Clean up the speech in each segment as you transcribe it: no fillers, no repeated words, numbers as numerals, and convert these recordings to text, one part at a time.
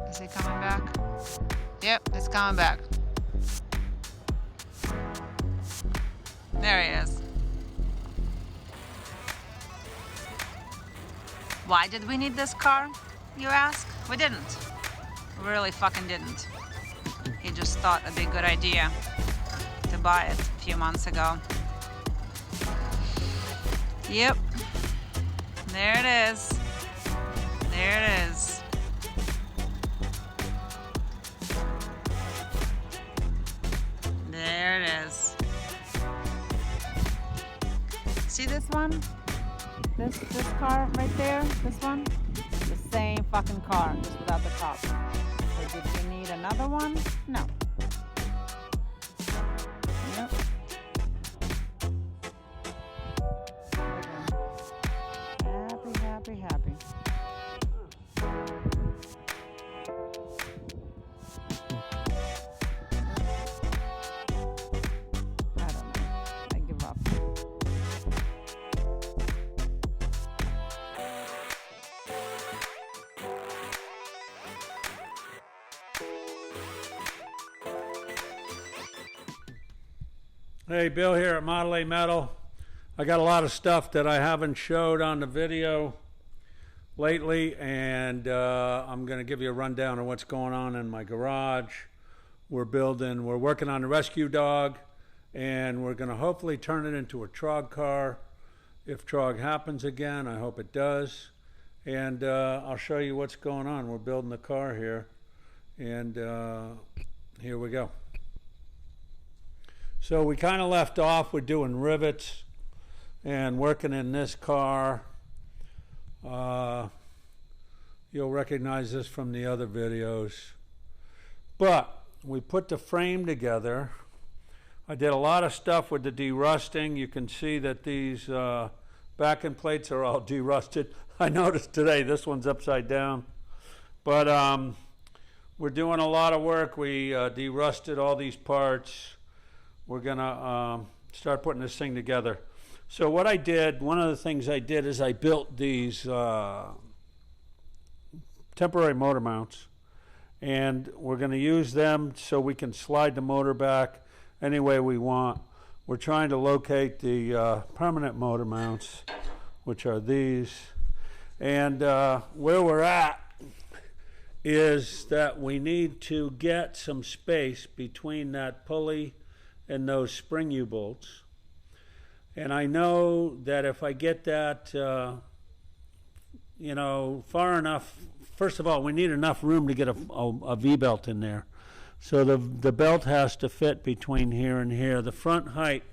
Is he coming back? Yep, it's coming back. There he is. Why did we need this car, you ask? We didn't. We really fucking didn't. He just thought it'd be a good idea to buy it a few months ago. Yep. There it is. There it is. There it is. See this one? This car right there, this one? The same fucking car, just without the top. So did we need another one? No. Yep. Happy, happy, happy. I don't know. I give up. Hey, Bill here at Model A Metal. I got a lot of stuff that I haven't showed on the video lately, and I'm going to give you a rundown of what's going on in my garage. We're working on the rescue dog, and we're going to hopefully turn it into a trog car. If trog happens again, I hope it does. And I'll show you what's going on. We're building the car here, and here we go. So we kind of left off with doing rivets and working in this car. You'll recognize this from the other videos. But we put the frame together. I did a lot of stuff with the derusting. You can see that these backing plates are all derusted. I noticed today this one's upside down. But we're doing a lot of work. We derusted all these parts. We're gonna start putting this thing together. So what I did, one of the things I did is I built these temporary motor mounts, and we're gonna use them so we can slide the motor back any way we want. We're trying to locate the permanent motor mounts, which are these. And where we're at is that we need to get some space between that pulley and those spring U-bolts. And I know that if I get that, far enough, first of all, we need enough room to get a V-belt in there. So the belt has to fit between here and here. The front height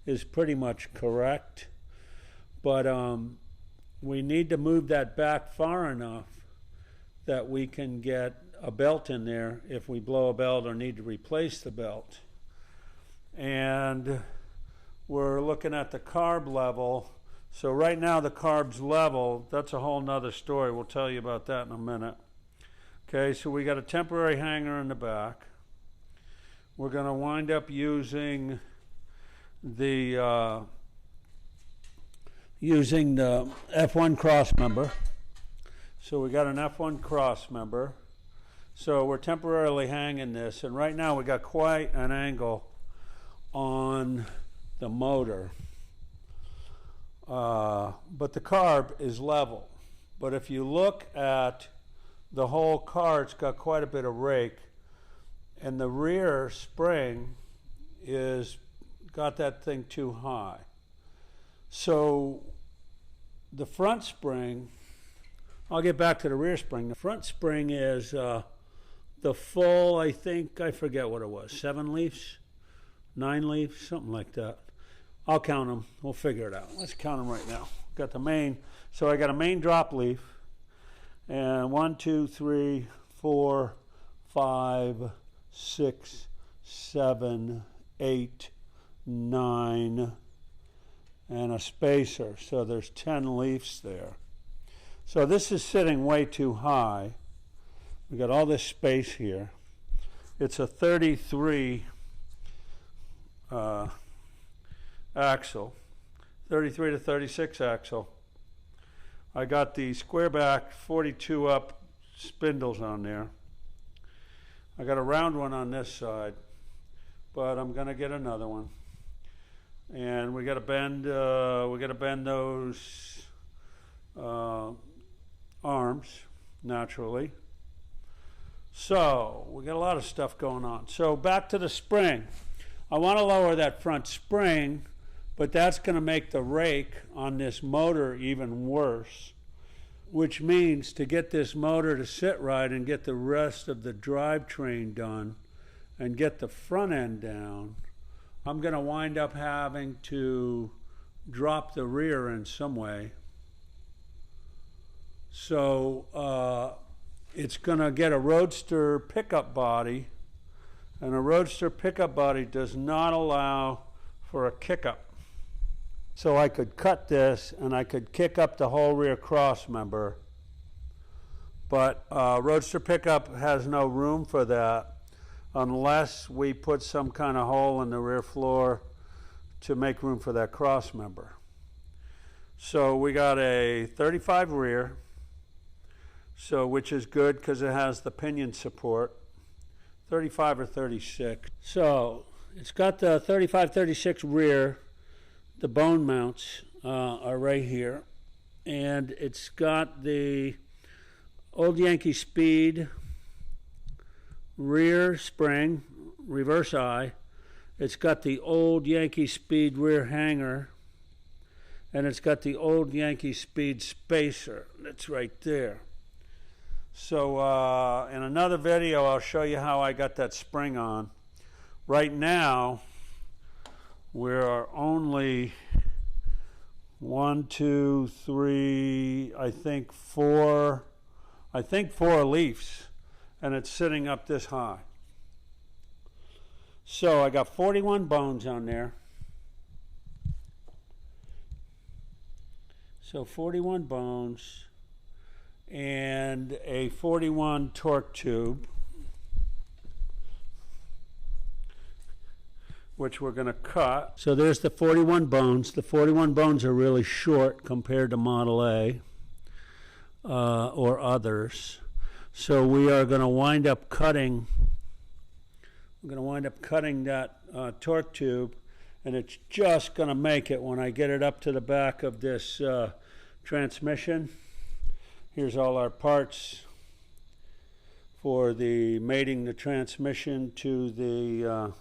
is pretty much correct, but we need to move that back far enough that we can get a belt in there if we blow a belt or need to replace the belt. And we're looking at the carb level. So right now the carb's level. That's a whole nother story. We'll tell you about that in a minute. Okay, so we got a temporary hanger in the back. We're going to wind up using the F1 cross member. So we got an F1 cross member. So we're temporarily hanging this, and right now we got quite an angle on the motor, but the carb is level. But if you look at the whole car, it's got quite a bit of rake, and the rear spring is got that thing too high. So the front spring, I'll get back to the rear spring. The front spring is the full, I forget what it was, 7 leaves? 9 leaves, something like that. I'll count them. We'll figure it out. Let's count them right now. Got the main. So I got a main drop leaf, and 1, 2, 3, 4, 5, 6, 7, 8, 9, and a spacer. So there's 10 leaves there. So this is sitting way too high. We got all this space here. It's a 33 axle, 33 to 36 axle. I got the square back 42 up spindles on there. I got a round one on this side, but I'm gonna get another one. And we gotta bend those arms naturally. So we got a lot of stuff going on. So back to the spring. I want to lower that front spring, but that's going to make the rake on this motor even worse, which means to get this motor to sit right and get the rest of the drivetrain done and get the front end down, I'm going to wind up having to drop the rear in some way. So it's going to get a roadster pickup body, and a roadster pickup body does not allow for a kick up. So I could cut this and I could kick up the whole rear cross member, but roadster pickup has no room for that unless we put some kind of hole in the rear floor to make room for that cross member. So we got a 35 rear, so which is good because it has the pinion support, 35 or 36. So it's got the 35-36 rear. The bone mounts are right here, and it's got the old Yankee Speed rear spring, reverse eye. It's got the old Yankee Speed rear hanger, and it's got the old Yankee Speed spacer. That's right there. So in another video, I'll show you how I got that spring on. Right now, we're only 1, 2, 3, I think four leaves, and it's sitting up this high. So I got 41 bones on there. So 41 bones and a 41 torque tube, which we're going to cut. So there's the 41 bones. The 41 bones are really short compared to Model A or others. So we are going to wind up cutting. We're going to wind up cutting that torque tube, and it's just going to make it when I get it up to the back of this transmission. Here's all our parts for the mating the transmission to the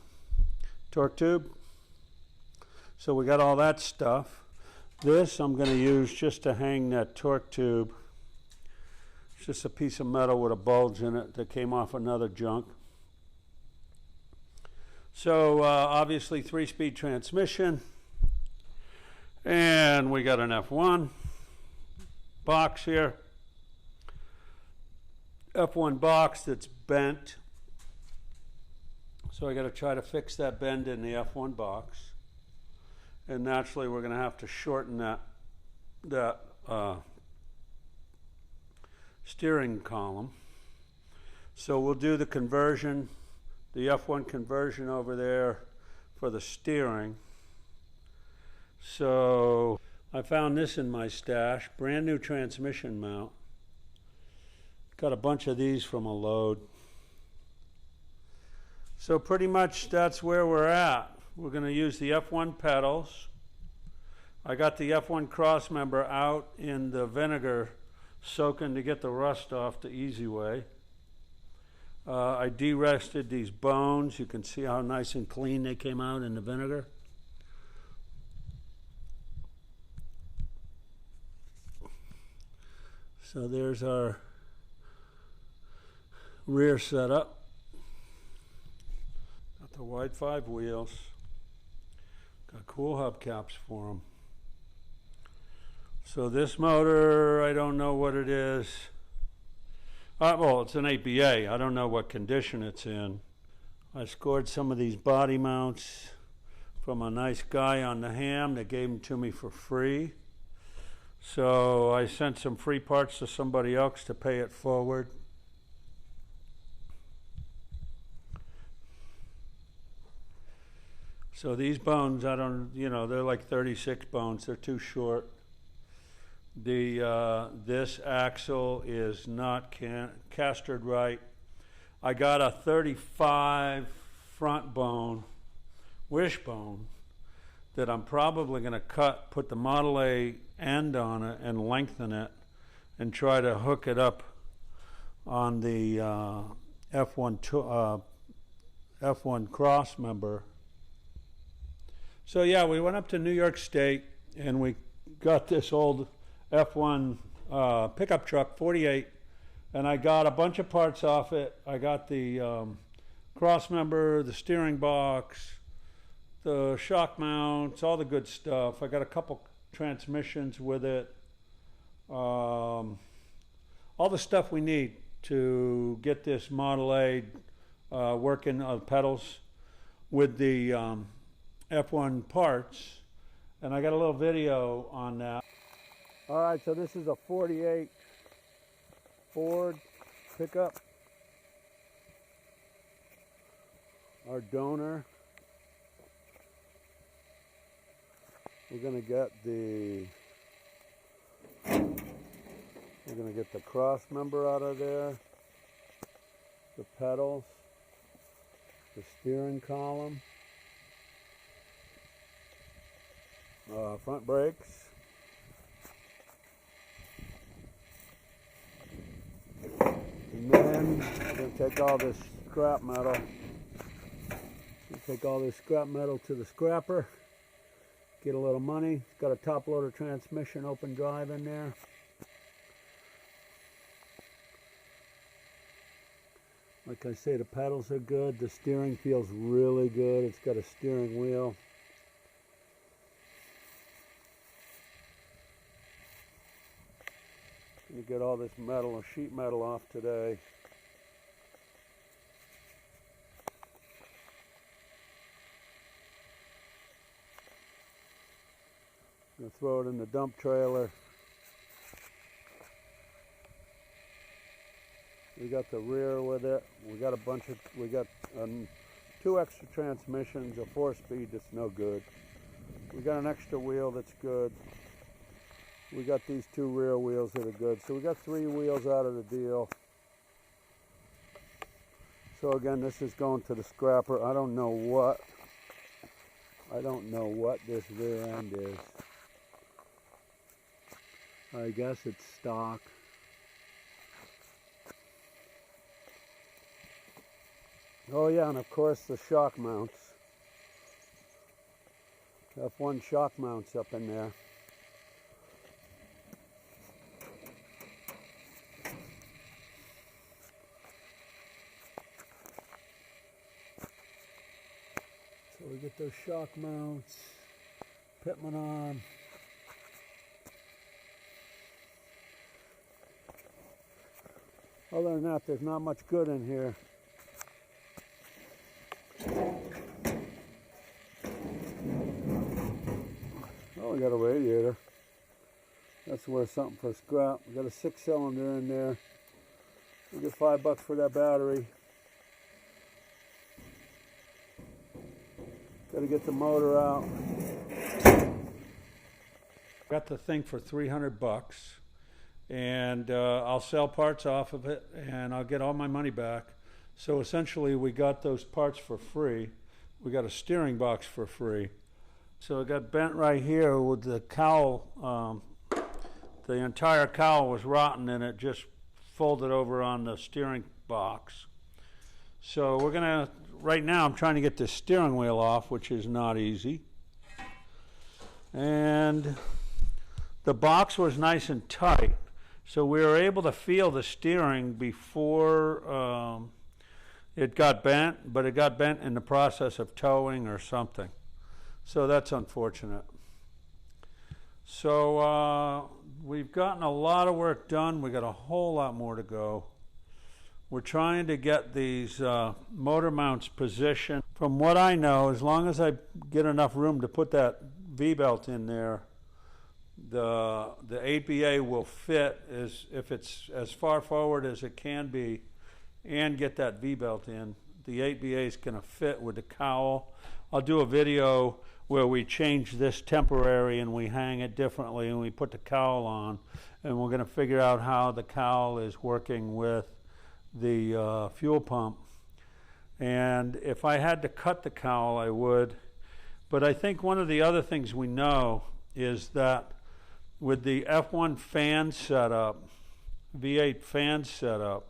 torque tube. So we got all that stuff. This I'm going to use just to hang that torque tube. It's just a piece of metal with a bulge in it that came off another junk. So obviously 3-speed transmission, and we got an F1 box here. F1 box that's bent. So I got to try to fix that bend in the F1 box, and naturally we're going to have to shorten that steering column. So we'll do the conversion, the F1 conversion over there for the steering. So I found this in my stash, brand new transmission mount. Got a bunch of these from a load. So pretty much that's where we're at. We're going to use the F1 pedals. I got the F1 cross member out in the vinegar soaking to get the rust off the easy way. I de-rested these bones. You can see how nice and clean they came out in the vinegar. So there's our rear setup. Got the wide 5 wheels. Got cool hubcaps for them. So this motor, I don't know what it is. Well, it's an APA. I don't know what condition it's in. I scored some of these body mounts from a nice guy on the ham that gave them to me for free. So I sent some free parts to somebody else to pay it forward. So these bones, I don't, they're like 36 bones. They're too short. This axle is not castered right. I got a 35 front bone, wishbone, that I'm probably going to put the Model A end on it and lengthen it and try to hook it up on the F1 cross member. So yeah, we went up to New York State and we got this old F1 pickup truck, 48, and I got a bunch of parts off it. I got the cross member, the steering box, the shock mounts, all the good stuff. I got a couple transmissions with it. All the stuff we need to get this Model A working on pedals with the F1 parts. And I got a little video on that. All right, so this is a 48 Ford pickup. Our donor. We're gonna get the cross member out of there, the pedals, the steering column, front brakes, and then we're gonna take all this scrap metal. Take all this scrap metal to the scrapper. Get a little money. It's got a top loader transmission, open drive in there. Like I say, the pedals are good. The steering feels really good. It's got a steering wheel. Gonna get all this metal, sheet metal off today. Gonna throw it in the dump trailer. We got the rear with it. We got two extra transmissions, a 4-speed that's no good. We got an extra wheel that's good. We got these two rear wheels that are good. So we got 3 wheels out of the deal. So again, this is going to the scrapper. I don't know what this rear end is. I guess it's stock. Oh yeah, and of course the shock mounts. F1 shock mounts up in there. So we get those shock mounts, Pitman on. Other than that, there's not much good in here. Oh, we got a radiator. That's worth something for scrap. We got a 6-cylinder in there. We get $5 for that battery. Got to get the motor out. Got the thing for $300. And I'll sell parts off of it and I'll get all my money back. So essentially we got those parts for free. We got a steering box for free. So it got bent right here with the cowl. The entire cowl was rotten and it just folded over on the steering box. So we're gonna, right now I'm trying to get this steering wheel off, which is not easy. And the box was nice and tight. So we were able to feel the steering before it got bent, but it got bent in the process of towing or something. So that's unfortunate. So we've gotten a lot of work done. We got a whole lot more to go. We're trying to get these motor mounts positioned. From what I know, as long as I get enough room to put that V-belt in there, the 8BA will fit if it's as far forward as it can be and get that V-belt in. The 8BA is going to fit with the cowl. I'll do a video where we change this temporary and we hang it differently and we put the cowl on, and we're going to figure out how the cowl is working with the fuel pump. And if I had to cut the cowl, I would. But I think one of the other things we know is that with the F1 fan setup, V8 fan setup,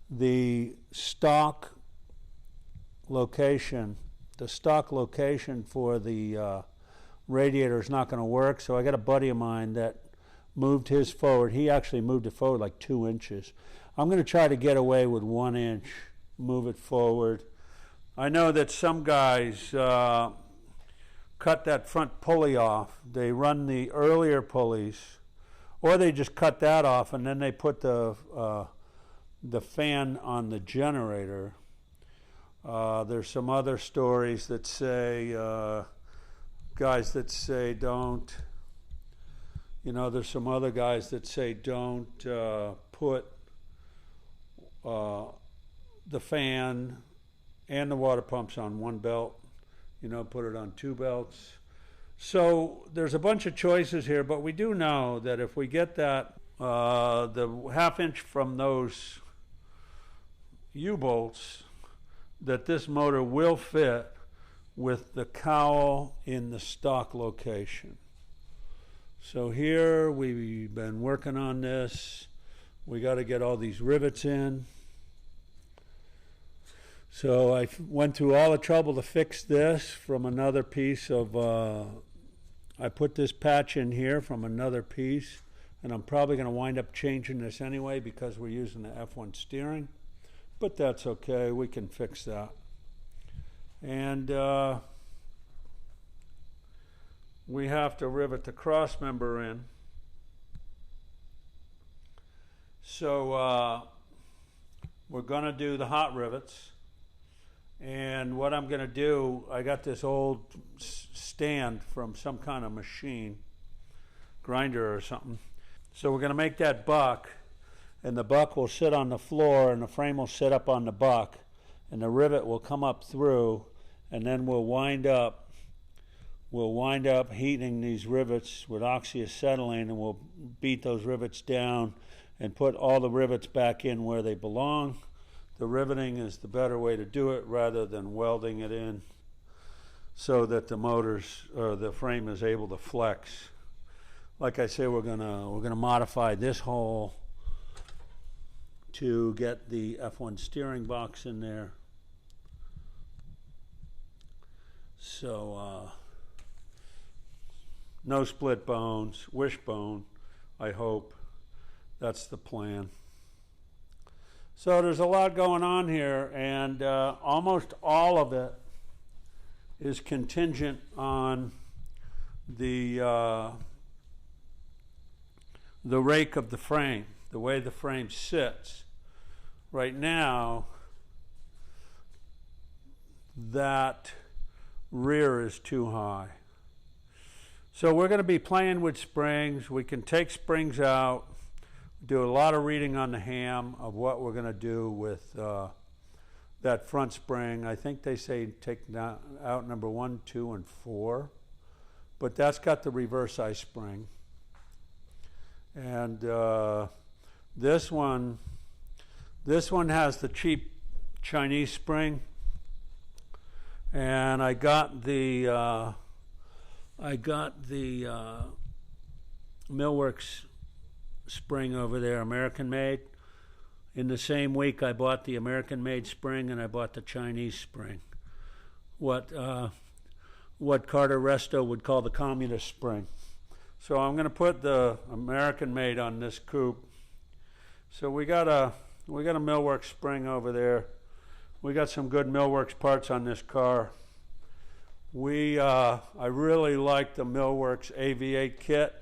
the stock location for the radiator is not going to work. So I got a buddy of mine that moved his forward. He actually moved it forward like 2 inches. I'm going to try to get away with 1 inch, move it forward. I know that some guys cut that front pulley off. They run the earlier pulleys, or they just cut that off and then they put the fan on the generator. There's some other stories that say, guys that say don't, there's some other guys that say don't put the fan and the water pumps on one belt, put it on 2 belts. So there's a bunch of choices here, but we do know that if we get that, the 1/2 inch from those U-bolts, that this motor will fit with the cowl in the stock location. So here we've been working on this. We got to get all these rivets in. So I went through all the trouble to fix this from another piece of, I put this patch in here from another piece, and I'm probably going to wind up changing this anyway because we're using the F1 steering, but that's okay, we can fix that. And we have to rivet the cross member in. So we're going to do the hot rivets. And what I'm going to do, I got this old stand from some kind of machine, grinder or something. So we're going to make that buck, and the buck will sit on the floor and the frame will sit up on the buck, and the rivet will come up through, and then we'll wind up heating these rivets with oxyacetylene, and we'll beat those rivets down and put all the rivets back in where they belong. The riveting is the better way to do it rather than welding it in so that the frame is able to flex. Like I say, we're gonna modify this hole to get the F1 steering box in there. So no split bones, wishbone, I hope. That's the plan. So there's a lot going on here, and almost all of it is contingent on the rake of the frame, the way the frame sits. Right now, that rear is too high. So we're going to be playing with springs. We can take springs out, do a lot of reading on the ham of what we're going to do with that front spring. I think they say take out number 1, 2, and 4, but that's got the reverse ice spring. And this one has the cheap Chinese spring, and I got the Millworks spring over there, American made. In the same week I bought the American made spring and I bought the Chinese spring. What Carter Resto would call the communist spring. So I'm going to put the American made on this coupe. So we got a Millworks spring over there. We got some good Millworks parts on this car. I really like the Millworks AV8 kit,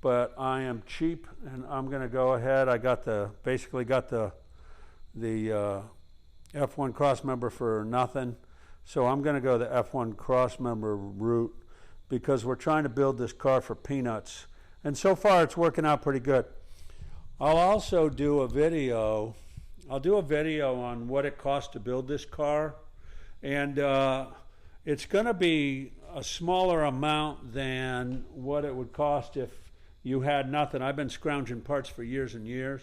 but I am cheap and I'm going to go ahead. I basically got the F1 crossmember for nothing, so I'm going to go the F1 crossmember route because we're trying to build this car for peanuts, and so far it's working out pretty good. I'll also do a video. I'll do a video on what it costs to build this car, and it's going to be a smaller amount than what it would cost if you had nothing. I've been scrounging parts for years and years,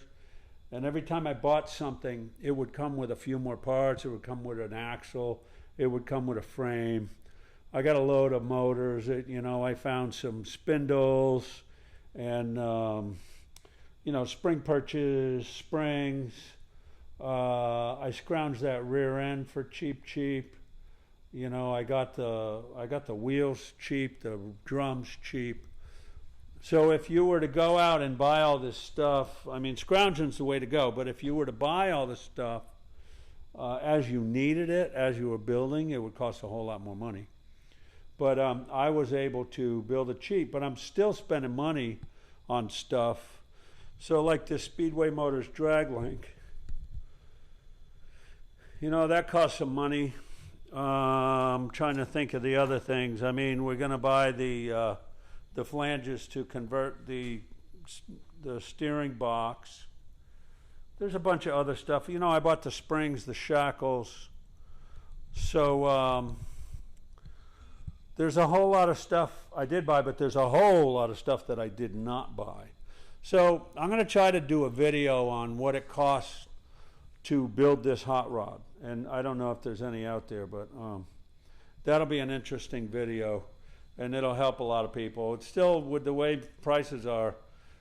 and every time I bought something, it would come with a few more parts. It would come with an axle. It would come with a frame. I got a load of motors. I found some spindles and spring perches, springs. I scrounged that rear end for cheap. I got the wheels cheap, the drums cheap. So if you were to go out and buy all this stuff, I mean, scrounging's the way to go. But if you were to buy all this stuff as you needed it, as you were building, it would cost a whole lot more money. But I was able to build it cheap, but I'm still spending money on stuff. So like this Speedway Motors drag link, that costs some money. I'm trying to think of the other things. I mean, we're going to buy the flanges to convert the steering box. There's a bunch of other stuff. I bought the springs, the shackles. So there's a whole lot of stuff I did buy, but there's a whole lot of stuff that I did not buy. So I'm going to try to do a video on what it costs to build this hot rod. And I don't know if there's any out there, but that'll be an interesting video, and it'll help a lot of people. It's still, with the way prices are,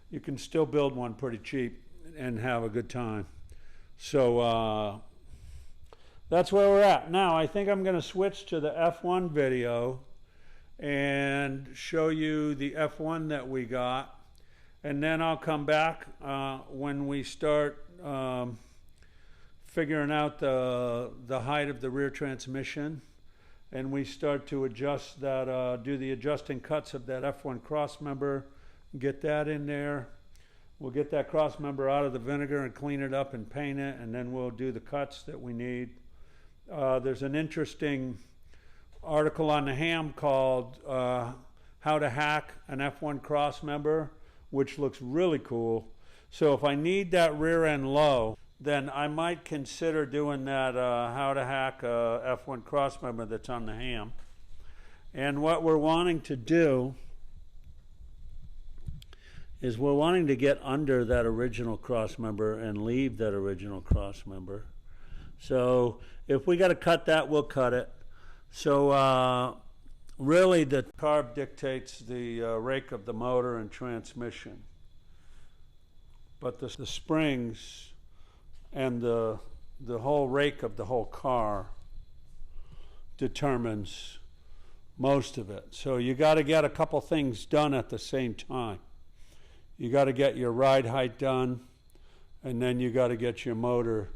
you can still build one pretty cheap and have a good time. So that's where we're at. Now, I think I'm going to switch to the F1 video and show you the F1 that we got. And then I'll come back when we start figuring out the height of the rear transmission, and we start to adjust that, do the adjusting cuts of that F1 cross member, get that in there. We'll get that cross member out of the vinegar and clean it up and paint it, and then we'll do the cuts that we need. There's an interesting article on the Ham called How to Hack an F1 cross member, which looks really cool. So if I need that rear end low, then I might consider doing that How to Hack a F1 cross member that's on the Ham. And what we're wanting to do is we're wanting to get under that original cross member and leave that original cross member. So if we got to cut that, we'll cut it. So really the carb dictates the rake of the motor and transmission. But the springs and the whole rake of the whole car determines most of it. So you got to get a couple things done at the same time. You got to get your ride height done, and then you got to get your motor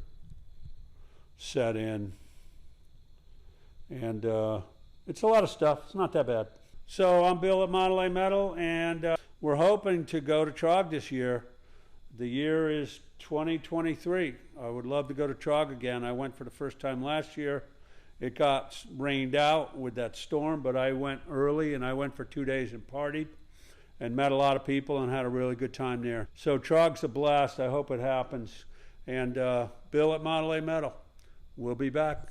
set in. And it's a lot of stuff. It's not that bad. So I'm Bill at Model A Metal, and we're hoping to go to Trog this year. The year is 2023. I would love to go to Trog again. I went for the first time last year. It got rained out with that storm, but I went early, and I went for 2 days and partied and met a lot of people and had a really good time there. So Trog's a blast. I hope it happens. And Bill at Model A Metal. We'll be back.